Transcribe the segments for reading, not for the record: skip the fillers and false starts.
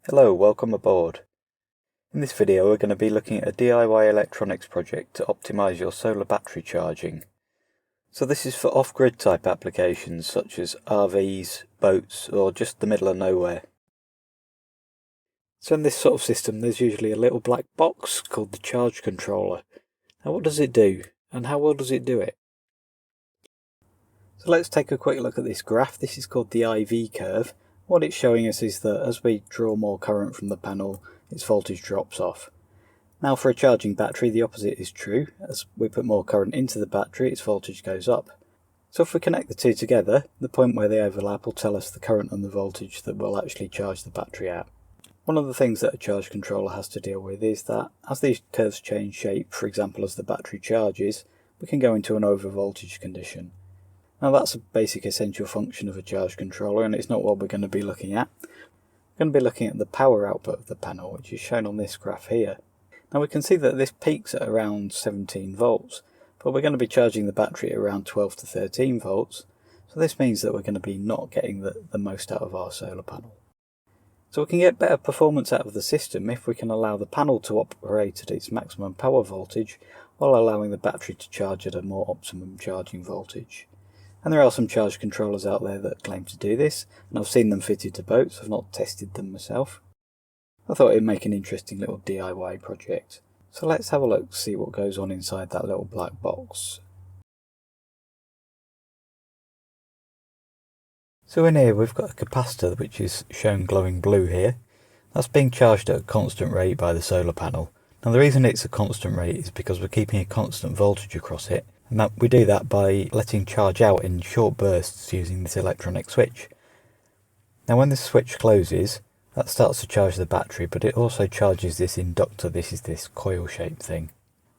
Hello, welcome aboard. In this video we're going to be looking at a DIY electronics project to optimize your solar battery charging. So this is for off-grid type applications such as RVs, boats, or just the middle of nowhere. So in this sort of system there's usually a little black box called the charge controller. Now what does it do, and how well does it do it? So let's take a quick look at this graph. This is called the IV curve. What it's showing us is that as we draw more current from the panel, its voltage drops off. Now for a charging battery the opposite is true. As we put more current into the battery, its voltage goes up. So if we connect the two together, the point where they overlap will tell us the current and the voltage that will actually charge the battery at. One of the things that a charge controller has to deal with is that as these curves change shape, for example as the battery charges, we can go into an overvoltage condition. Now that's a basic essential function of a charge controller, and it's not what we're going to be looking at. We're going to be looking at the power output of the panel, which is shown on this graph here. Now we can see that this peaks at around 17 volts, but we're going to be charging the battery at around 12 to 13 volts, so this means that we're going to be not getting the most out of our solar panel. So we can get better performance out of the system if we can allow the panel to operate at its maximum power voltage while allowing the battery to charge at a more optimum charging voltage. And there are some charge controllers out there that claim to do this, and I've seen them fitted to boats. I've not tested them myself. I thought it'd make an interesting little DIY project. So let's have a look to see what goes on inside that little black box. So in here we've got a capacitor which is shown glowing blue here. That's being charged at a constant rate by the solar panel. Now the reason it's a constant rate is because we're keeping a constant voltage across it. And that we do that by letting charge out in short bursts using this electronic switch. Now when this switch closes, that starts to charge the battery, but it also charges this inductor. This is this coil shaped thing.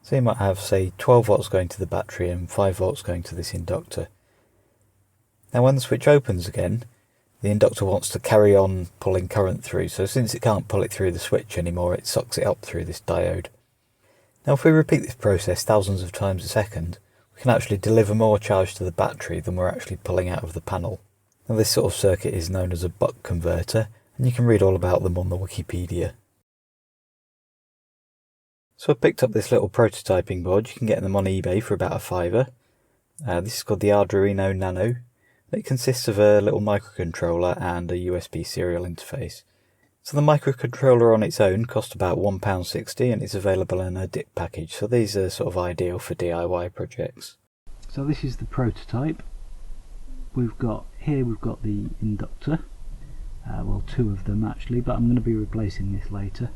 So you might have, say, 12 volts going to the battery and 5 volts going to this inductor. Now when the switch opens again, the inductor wants to carry on pulling current through, so since it can't pull it through the switch anymore, it sucks it up through this diode. Now if we repeat this process thousands of times a second, we can actually deliver more charge to the battery than we're actually pulling out of the panel. Now this sort of circuit is known as a buck converter, and you can read all about them on the Wikipedia. So I picked up this little prototyping board. You can get them on eBay for about £5. This is called the Arduino Nano. It consists of a little microcontroller and a USB serial interface. So the microcontroller on its own cost about £1.60 and it's available in a dip package, so these are sort of ideal for DIY projects. So this is the prototype. We've got the inductor, well, two of them actually, but I'm going to be replacing this later.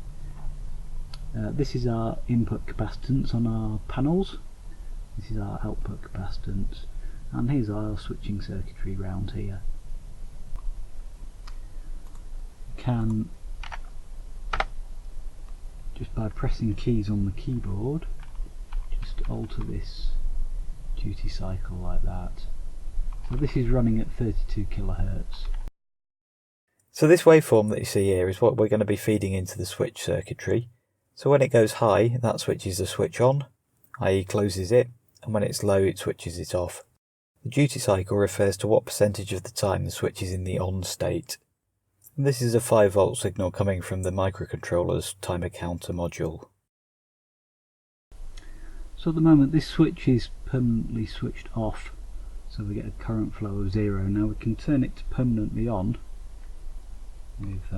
This is our input capacitance on our panels, this is our output capacitance, and here's our switching circuitry round here. Can, just by pressing keys on the keyboard, just alter this duty cycle like that. So this is running at 32 kilohertz. So this waveform that you see here is what we're going to be feeding into the switch circuitry. So when it goes high, that switches the switch on, i.e. closes it, and when it's low it switches it off. The duty cycle refers to what percentage of the time the switch is in the on state. This is a 5 volt signal coming from the microcontroller's timer counter module. So at the moment this switch is permanently switched off, so we get a current flow of 0. Now we can turn it to permanently on with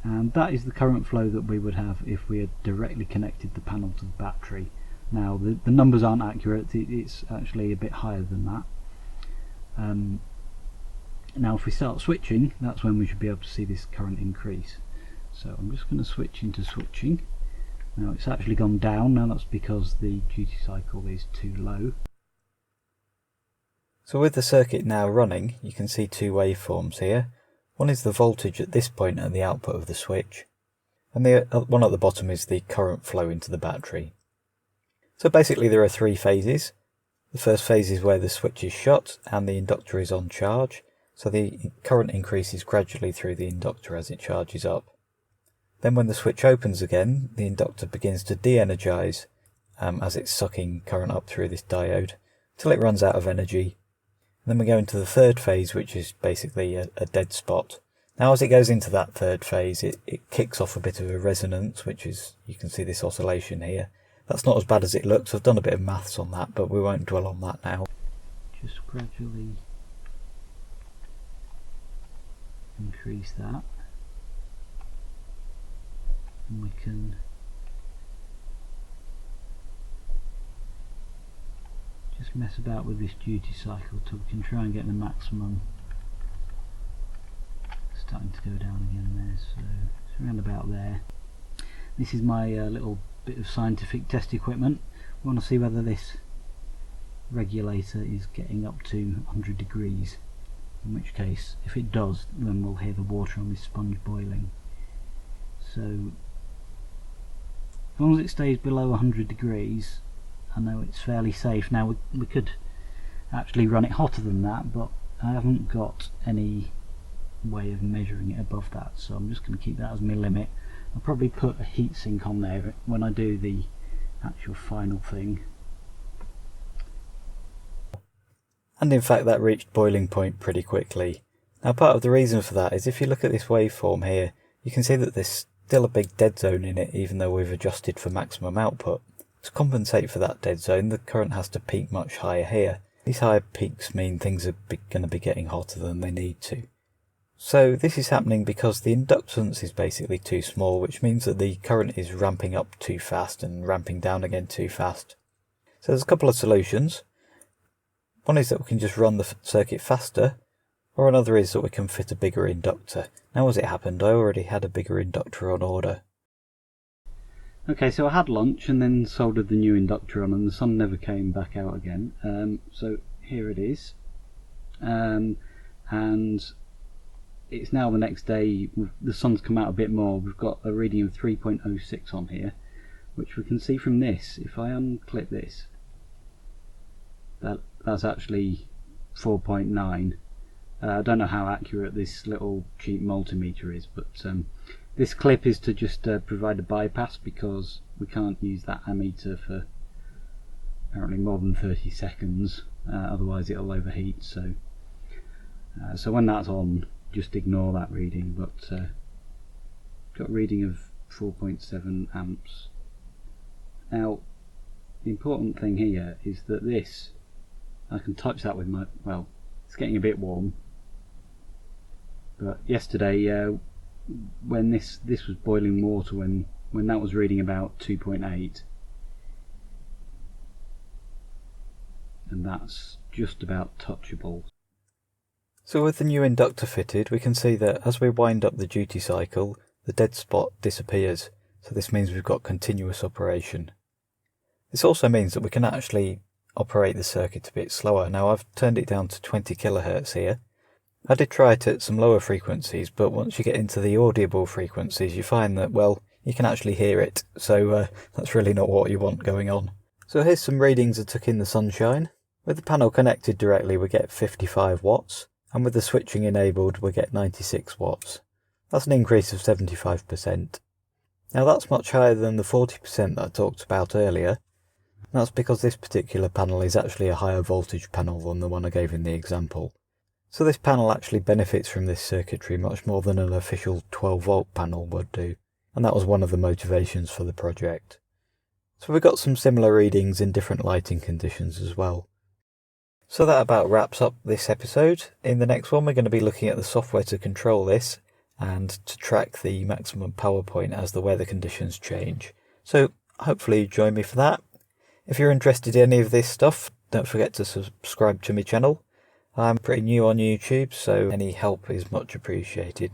and that is the current flow that we would have if we had directly connected the panel to the battery. Now the numbers aren't accurate, it's actually a bit higher than that. Now if we start switching, that's when we should be able to see this current increase. So I'm just going to switch into switching. Now it's actually gone down, now that's because the duty cycle is too low. So with the circuit now running, you can see two waveforms here. One is the voltage at this point at the output of the switch, and the one at the bottom is the current flow into the battery. So basically there are three phases. The first phase is where the switch is shut and the inductor is on charge, so the current increases gradually through the inductor as it charges up. Then when the switch opens again, the inductor begins to de-energize as it's sucking current up through this diode, till it runs out of energy. And then we go into the third phase, which is basically a dead spot. Now as it goes into that third phase, it kicks off a bit of a resonance, which is, you can see this oscillation here. That's not as bad as it looks. I've done a bit of maths on that, but we won't dwell on that now. Just gradually increase that, and we can just mess about with this duty cycle till we can try and get the maximum. Starting to go down again there, so it's around about there. This is my little bit of scientific test equipment. We want to see whether this regulator is getting up to 100 degrees, in which case, if it does, then we'll hear the water on this sponge boiling. So as long as it stays below 100 degrees, I know it's fairly safe. Now we could actually run it hotter than that, but I haven't got any way of measuring it above that, so I'm just going to keep that as my limit. I'll probably put a heatsink on there when I do the actual final thing. And in fact that reached boiling point pretty quickly. Now part of the reason for that is if you look at this waveform here, you can see that there's still a big dead zone in it even though we've adjusted for maximum output. To compensate for that dead zone, the current has to peak much higher here. These higher peaks mean things are going to be getting hotter than they need to. So this is happening because the inductance is basically too small, which means that the current is ramping up too fast and ramping down again too fast. So there's a couple of solutions. One is that we can just run the circuit faster, or another is that we can fit a bigger inductor. Now as it happened, I already had a bigger inductor on order. Okay, so I had lunch and then soldered the new inductor on, and the sun never came back out again. So here it is. And it's now the next day. The sun's come out a bit more. We've got a reading of 3.06 on here, which we can see from this. If I unclip this, that's actually 4.9. I don't know how accurate this little cheap multimeter is, but this clip is to just provide a bypass because we can't use that ammeter for apparently more than 30 seconds, otherwise it'll overheat. So when that's on, just ignore that reading. But got a reading of 4.7 amps. Now the important thing here is that this, I can touch that with my, well, it's getting a bit warm, but yesterday when this was boiling water, when that was reading about 2.8, and that's just about touchable. So with the new inductor fitted, we can see that as we wind up the duty cycle, the dead spot disappears. So this means we've got continuous operation. This also means that we can actually operate the circuit a bit slower. Now I've turned it down to 20 kHz here. I did try it at some lower frequencies, but once you get into the audible frequencies, you find that, well, you can actually hear it. So that's really not what you want going on. So here's some readings I took in the sunshine. With the panel connected directly, we get 55 watts. And with the switching enabled, we get 96 watts. That's an increase of 75%. Now that's much higher than the 40% that I talked about earlier. That's because this particular panel is actually a higher voltage panel than the one I gave in the example. So this panel actually benefits from this circuitry much more than an official 12 volt panel would do. And that was one of the motivations for the project. So we've got some similar readings in different lighting conditions as well. So that about wraps up this episode. In the next one we're going to be looking at the software to control this and to track the maximum power point as the weather conditions change. So hopefully you join me for that. If you're interested in any of this stuff, don't forget to subscribe to my channel. I'm pretty new on YouTube, so any help is much appreciated.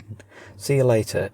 See you later.